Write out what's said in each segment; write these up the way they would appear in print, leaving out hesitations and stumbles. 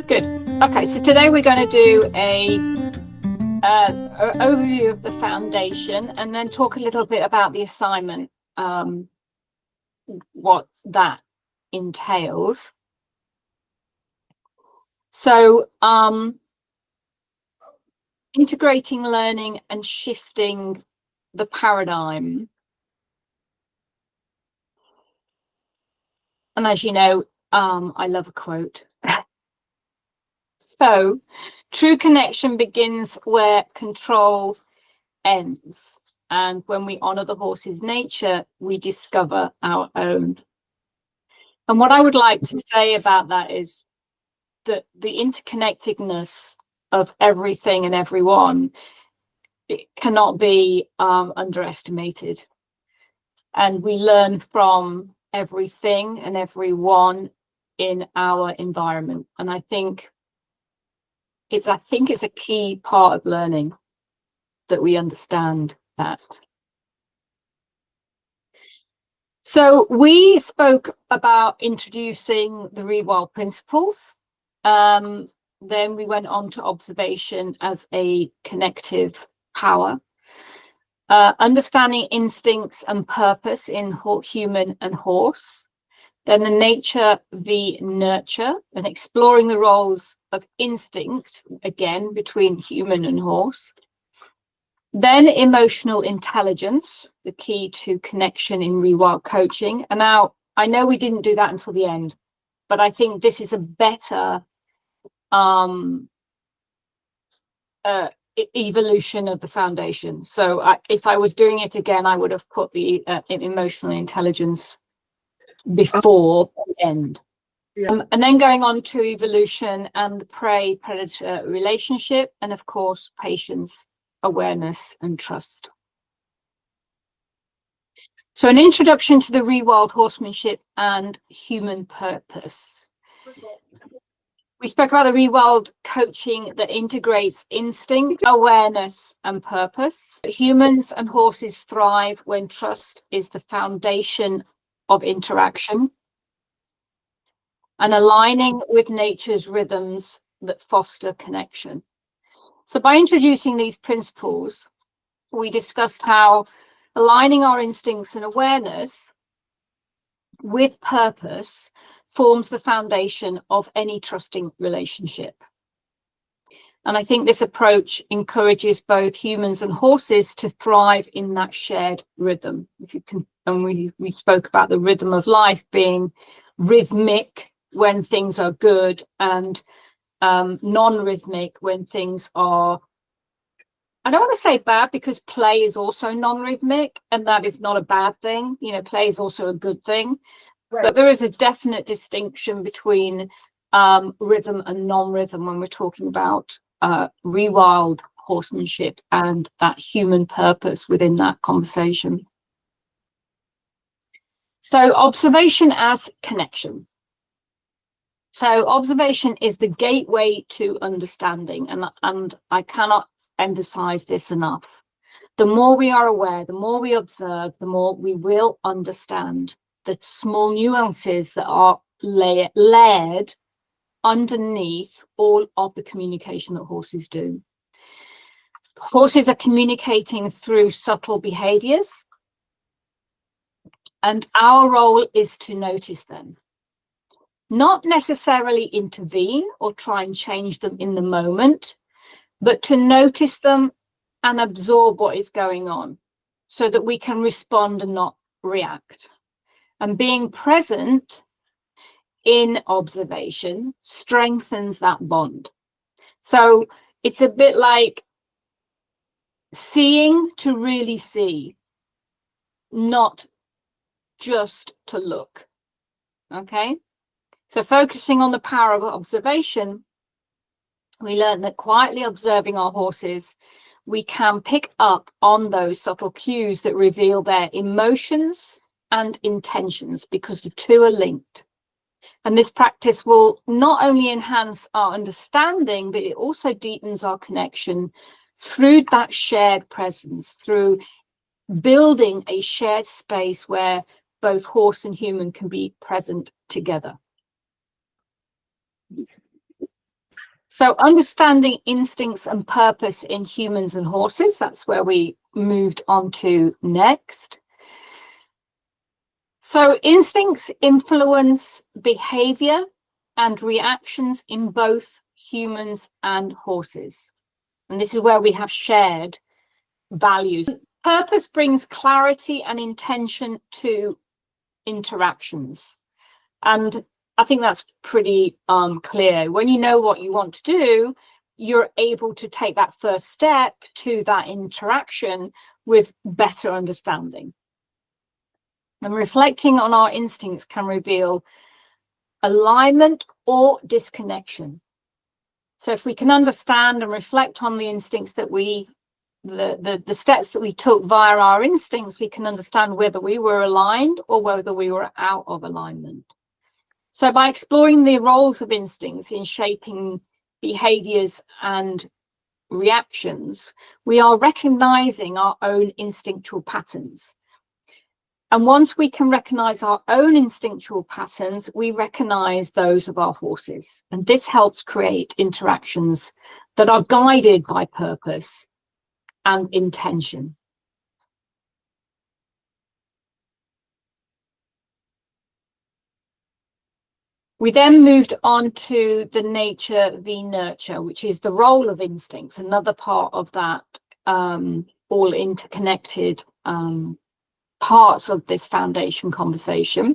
Good. Okay, so today we're going to do a overview of the foundation and then talk a little bit about the assignment, what that entails. So integrating learning and shifting the paradigm. And as you know, I love a quote. So, true connection begins where control ends. And when we honor the horse's nature, we discover our own. And what I would like to say about that is that the interconnectedness of everything and everyone, it cannot be underestimated. And we learn from everything and everyone in our environment. And I think it's a key part of learning that we understand that. So we spoke about introducing the Rewild principles. Then we went on to observation as a connective power. Understanding instincts and purpose in human and horse. Then the nature v nurture, and exploring the roles of instinct, again, between human and horse. Then emotional intelligence, the key to connection in Rewild coaching. And now I know we didn't do that until the end, but I think this is a better evolution of the foundation. So if I was doing it again, I would have put the emotional intelligence before the end. Yeah. And then going on to evolution and the prey-predator relationship, and of course, patience, awareness, and trust. So an introduction to the Rewild horsemanship and human purpose. We spoke about the Rewild coaching that integrates instinct, awareness, and purpose. Humans and horses thrive when trust is the foundation of interaction and aligning with nature's rhythms that foster connection. So by introducing these principles, we discussed how aligning our instincts and awareness with purpose forms the foundation of any trusting relationship. And I think this approach encourages both humans and horses to thrive in that shared rhythm. If you can, and we spoke about the rhythm of life being rhythmic when things are good and non-rhythmic when things are, I don't want to say bad, because play is also non-rhythmic, and that is not a bad thing. You know, play is also a good thing. Right. But there is a definite distinction between rhythm and non-rhythm when we're talking about Rewild horsemanship and that human purpose within that conversation. So observation as connection. So observation is the gateway to understanding, and I cannot emphasize this enough. The more we are aware, the more we observe, the more we will understand the small nuances that are layered underneath all of the communication that horses do. Horses are communicating through subtle behaviors, and our role is to notice them. Not necessarily intervene or try and change them in the moment, but to notice them and absorb what is going on so that we can respond and not react. And being present in observation strengthens that bond. So it's a bit like seeing to really see, not just to look. Okay? So focusing on the power of observation, we learned that quietly observing our horses, we can pick up on those subtle cues that reveal their emotions and intentions, because the two are linked. And this practice will not only enhance our understanding, but it also deepens our connection through that shared presence, through building a shared space where both horse and human can be present together. So understanding instincts and purpose in humans and horses, that's where we moved on to next. So instincts influence behavior and reactions in both humans and horses. And this is where we have shared values. Purpose brings clarity and intention to interactions. And I think that's pretty clear. When you know what you want to do, you're able to take that first step to that interaction with better understanding. And reflecting on our instincts can reveal alignment or disconnection. So if we can understand and reflect on the instincts that the steps that we took via our instincts, we can understand whether we were aligned or whether we were out of alignment. So by exploring the roles of instincts in shaping behaviors and reactions, we are recognizing our own instinctual patterns. And once we can recognize our own instinctual patterns, we recognize those of our horses. And this helps create interactions that are guided by purpose and intention. We then moved on to the nature v nurture, which is the role of instincts, another part of that all interconnected parts of this foundation conversation.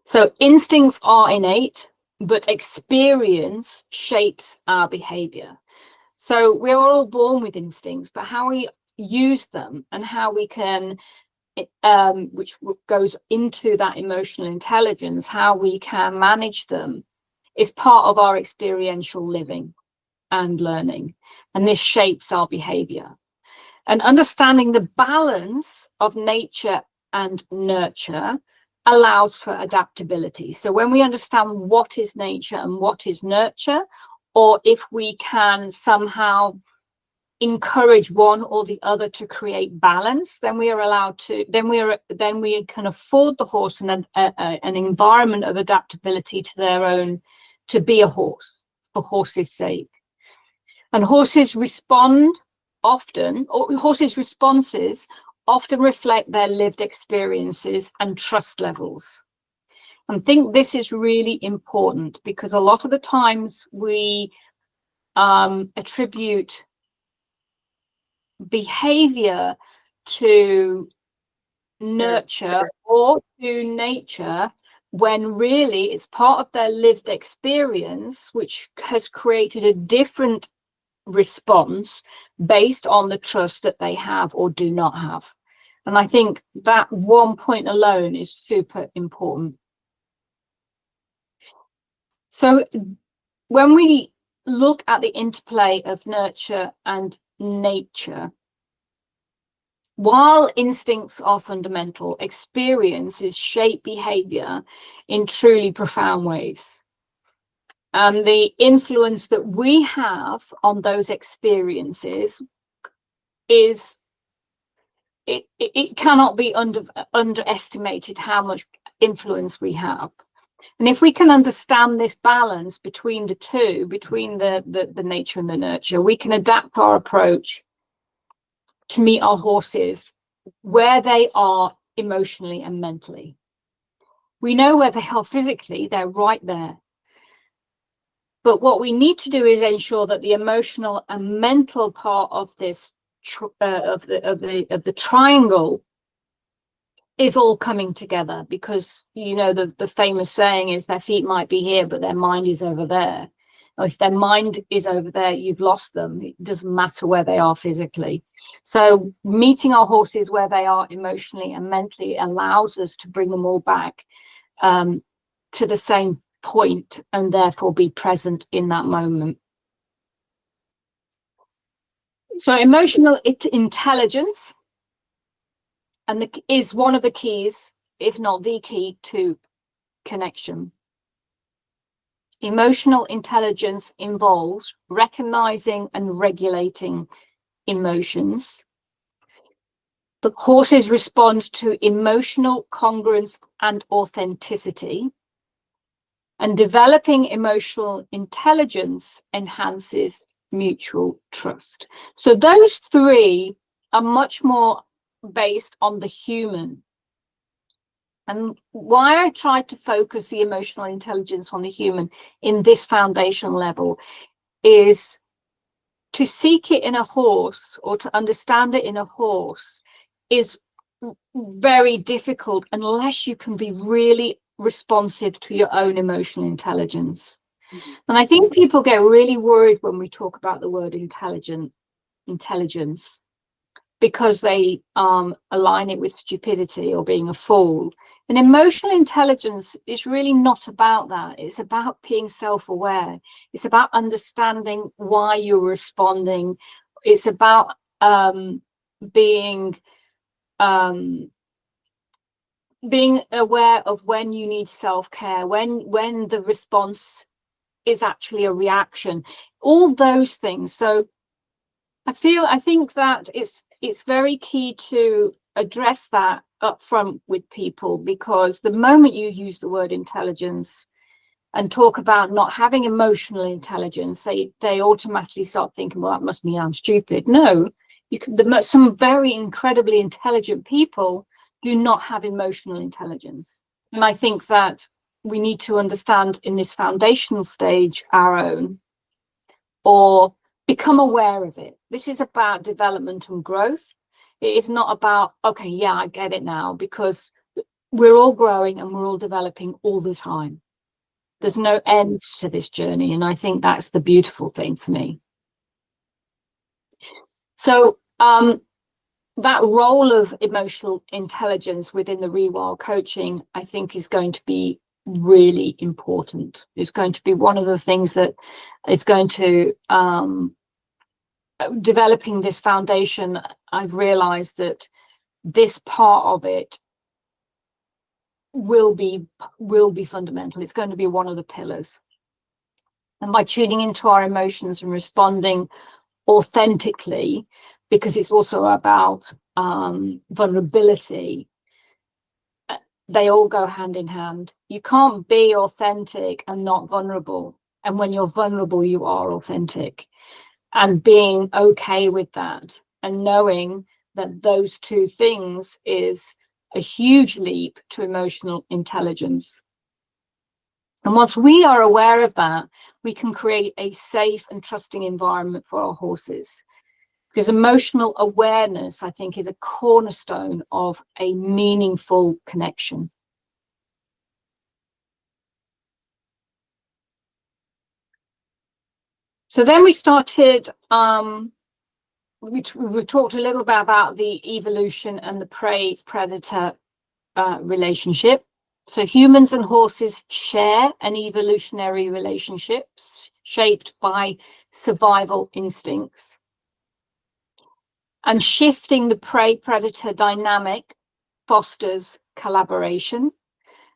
So instincts are innate, but experience shapes our behavior. So we're all born with instincts, but how we use them and how we can, which goes into that emotional intelligence, how we can manage them is part of our experiential living and learning. And this shapes our behavior. And understanding the balance of nature and nurture allows for adaptability. So when we understand what is nature and what is nurture, or if we can somehow encourage one or the other to create balance, then we are allowed to, then we can afford the horse an environment of adaptability to their own, to be a horse for horses' sake. And horses respond often, or horses' responses often reflect their lived experiences and trust levels. I think this is really important because a lot of the times we attribute behavior to nurture or to nature when really it's part of their lived experience, which has created a different response based on the trust that they have or do not have. And I think that one point alone is super important. So when we look at the interplay of nurture and nature, while instincts are fundamental, experiences shape behavior in truly profound ways. And the influence that we have on those experiences is, it cannot be underestimated how much influence we have. And if we can understand this balance between the two, between the nature and the nurture, we can adapt our approach to meet our horses where they are emotionally and mentally. We know where they are physically, they're right there. But what we need to do is ensure that the emotional and mental part of this of the triangle is all coming together, because you know the famous saying is their feet might be here but their mind is over there. Or if their mind is over there, you've lost them. It doesn't matter where they are physically. So meeting our horses where they are emotionally and mentally allows us to bring them all back to the same point and therefore be present in that moment. So emotional intelligence is one of the keys, if not the key, to connection. Emotional intelligence involves recognizing and regulating emotions. The horses respond to emotional congruence and authenticity. And developing emotional intelligence enhances mutual trust. So those three are much more based on the human. And why I tried to focus the emotional intelligence on the human in this foundational level is to seek it in a horse, or to understand it in a horse, is very difficult unless you can be really responsive to your own emotional intelligence. And I think people get really worried when we talk about the word intelligence, because they align it with stupidity or being a fool. And emotional intelligence is really not about that. It's about being self-aware. It's about understanding why you're responding. It's about being aware of when you need self-care, when the response is actually a reaction, all those things. So I think that it's very key to address that up front with people, because the moment you use the word intelligence and talk about not having emotional intelligence, they automatically start thinking, well, that must mean I'm stupid. No, some very incredibly intelligent people do not have emotional intelligence. And I think that we need to understand in this foundational stage our own, or become aware of it. This is about development and growth. It is not about, okay, yeah, I get it now, because we're all growing and we're all developing all the time. There's no end to this journey. And I think that's the beautiful thing for me. So that role of emotional intelligence within the Rewild coaching, I think, is going to be really important. It's going to be one of the things that is going to developing this foundation. I've realized that this part of it will be fundamental. It's going to be one of the pillars. And by tuning into our emotions and responding authentically, because it's also about vulnerability, they all go hand in hand. You can't be authentic and not vulnerable. And when you're vulnerable, you are authentic. And being okay with that, and knowing that those two things is a huge leap to emotional intelligence. And once we are aware of that, we can create a safe and trusting environment for our horses. Because emotional awareness, I think, is a cornerstone of a meaningful connection. So then we started, we talked a little bit about the evolution and the prey-predator relationship. So humans and horses share an evolutionary relationship shaped by survival instincts. And shifting the prey-predator dynamic fosters collaboration,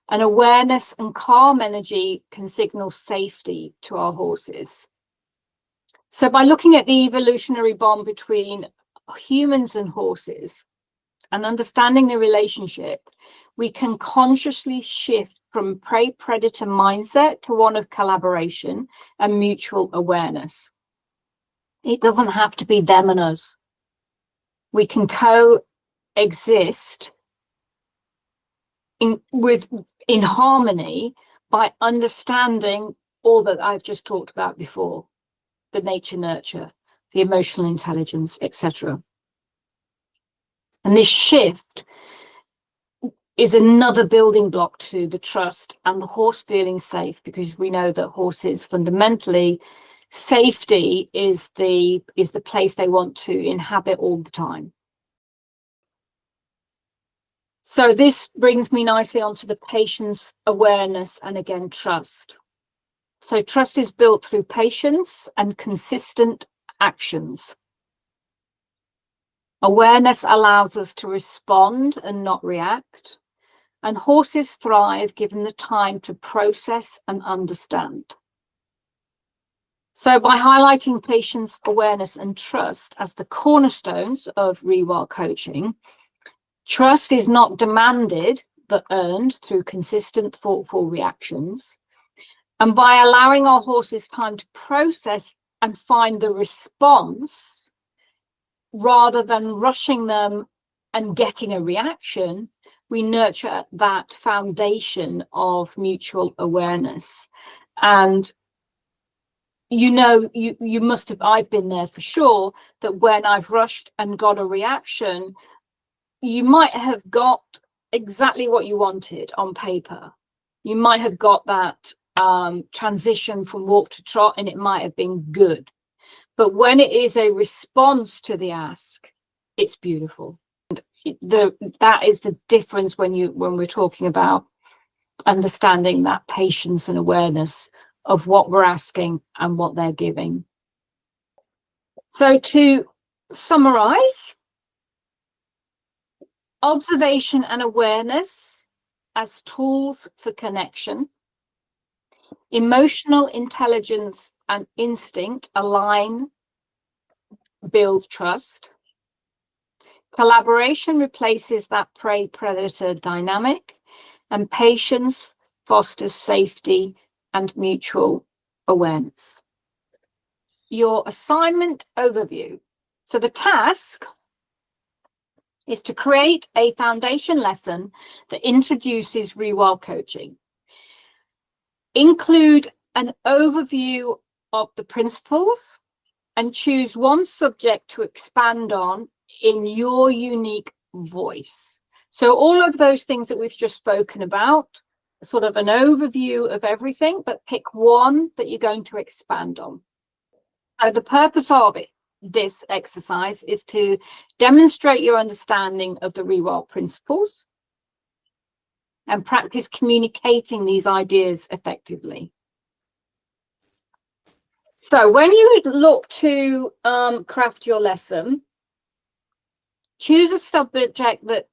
and awareness and calm energy can signal safety to our horses. So by looking at the evolutionary bond between humans and horses and understanding the relationship, we can consciously shift from prey-predator mindset to one of collaboration and mutual awareness. It doesn't have to be them and us. We can coexist in harmony by understanding all that I've just talked about before, the nature nurture, the emotional intelligence, etc. And this shift is another building block to the trust and the horse feeling safe, because we know that horses fundamentally, safety is the place they want to inhabit all the time. So this brings me nicely onto the patience, awareness, and again, trust. So trust is built through patience and consistent actions. Awareness allows us to respond and not react. And horses thrive given the time to process and understand. So by highlighting patience, awareness, and trust as the cornerstones of Rewild coaching, trust is not demanded, but earned through consistent, thoughtful reactions. And by allowing our horses time to process and find the response, rather than rushing them and getting a reaction, we nurture that foundation of mutual awareness. And you must have, I've been there for sure, that when I've rushed and got a reaction, you might have got exactly what you wanted on paper. You might have got that transition from walk to trot, and it might have been good. But when it is a response to the ask, it's beautiful. That is the difference when we're talking about understanding that patience and awareness of what we're asking and what they're giving. So to summarize, observation and awareness as tools for connection. Emotional intelligence and instinct align, build trust. Collaboration replaces that prey-predator dynamic, and patience fosters safety and mutual awareness. Your assignment overview. So the task is to create a foundation lesson that introduces Rewild coaching. Include an overview of the principles and choose one subject to expand on in your unique voice. So all of those things that we've just spoken about, sort of an overview of everything, but pick one that you're going to expand on. So the purpose of this exercise is to demonstrate your understanding of the Rewild principles and practice communicating these ideas effectively. So when you look to craft your lesson, choose a subject that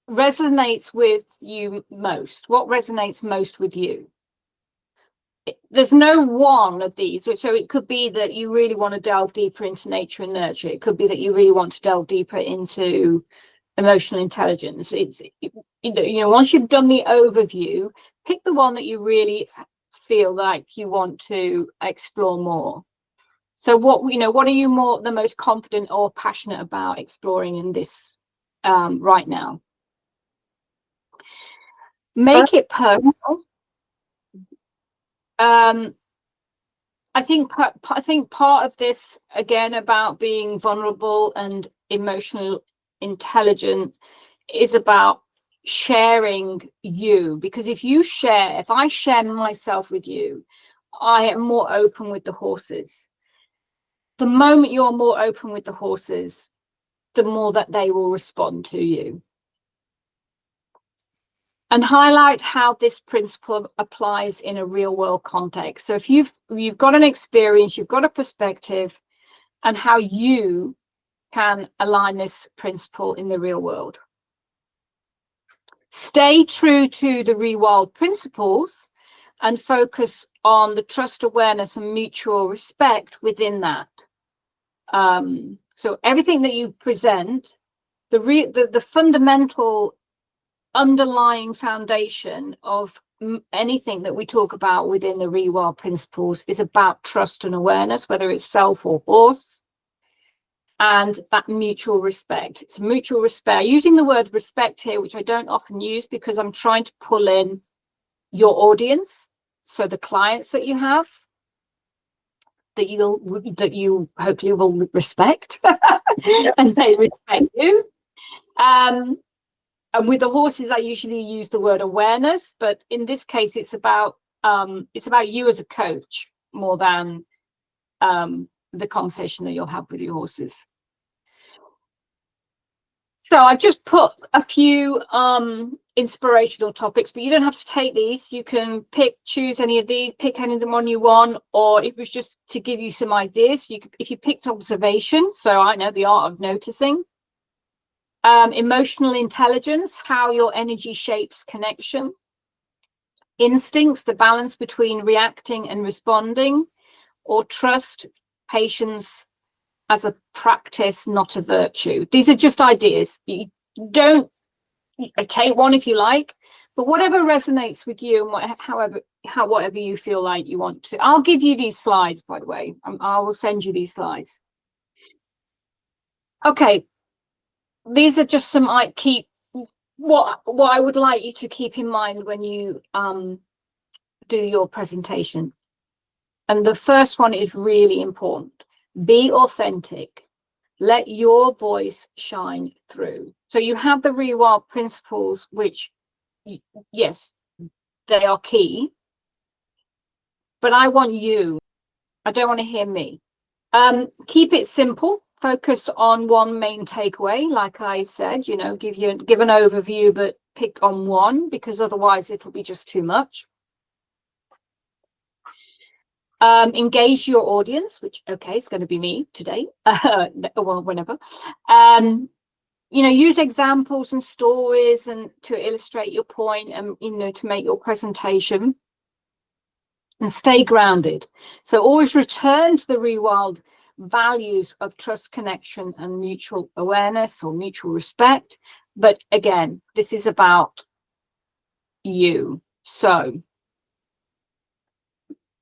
resonates with you most. What resonates most with you? There's no one of these. So it could be that you really want to delve deeper into nature and nurture. It could be that you really want to delve deeper into emotional intelligence. It's, once you've done the overview, pick the one that you really feel like you want to explore more. So what are you the most confident or passionate about exploring in this right now? Make it personal. I think part of this, again, about being vulnerable and emotional intelligent is about sharing you, because if I share myself with you, I am more open with the horses. The moment you're more open with the horses, the more that they will respond to you. And highlight how this principle applies in a real world context. So if you've got an experience, you've got a perspective, and how you can align this principle in the real world. Stay true to the Rewild principles and focus on the trust, awareness, and mutual respect within that. So everything that you present, the fundamental underlying foundation of anything that we talk about within the Rewild principles is about trust and awareness, whether it's self or horse, and that mutual respect. It's mutual respect. Using the word respect here, which I don't often use because I'm trying to pull in your audience, so the clients that you have, that you hopefully will respect and they respect you. And with the horses, I usually use the word awareness, but in this case, it's about you as a coach more than the conversation that you'll have with your horses. So I've just put a few inspirational topics, but you don't have to take these. You can choose any of these, pick any of them on you want, or it was just to give you some ideas. If you picked observation, so I know the art of noticing. Emotional intelligence, how your energy shapes connection. Instincts, the balance between reacting and responding. Or trust, patience as a practice, not a virtue. These are just ideas. You don't take one if you like, But whatever resonates with you and whatever you feel like you want to. I'll give you these slides, by the way. I will send you these slides. Okay, these are just some what I would like you to keep in mind when you do your presentation. And the first one is really important. Be authentic. Let your voice shine through. So you have the Rewild principles, which, yes, they are key. But I want you. I don't want to hear me. Keep it simple. Focus on one main takeaway. Like I said, give an overview, but pick on one, because otherwise it'll be just too much. Engage your audience, which, okay, it's going to be me today, well, whenever. Use examples and stories and to illustrate your point and, to make your presentation, and stay grounded. So always return to the Rewild values of trust, connection, and mutual awareness or mutual respect. But again, this is about you. So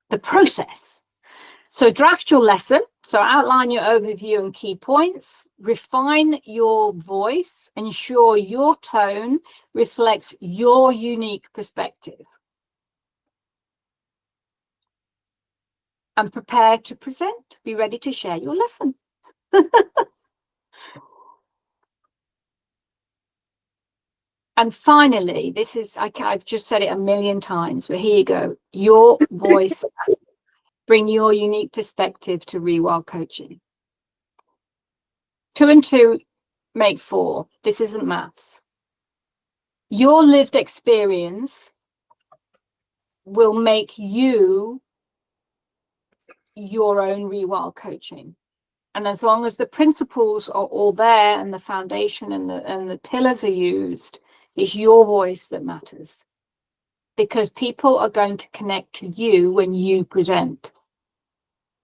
the process. So draft your lesson. So outline your overview and key points. Refine your voice. Ensure your tone reflects your unique perspective. And prepare to present. Be ready to share your lesson. And finally, this is, I've just said it a million times, but here you go. Your voice. Bring your unique perspective to Rewild coaching. 2 and 2 make 4. This isn't maths. Your lived experience will make you your own Rewild coaching. And as long as the principles are all there and the foundation and the pillars are used, it's your voice that matters. Because people are going to connect to you when you present.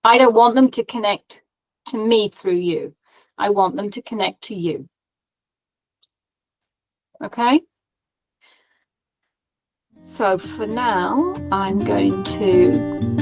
I don't want them to connect to me through you. I want them to connect to you. Okay? So for now, I'm going to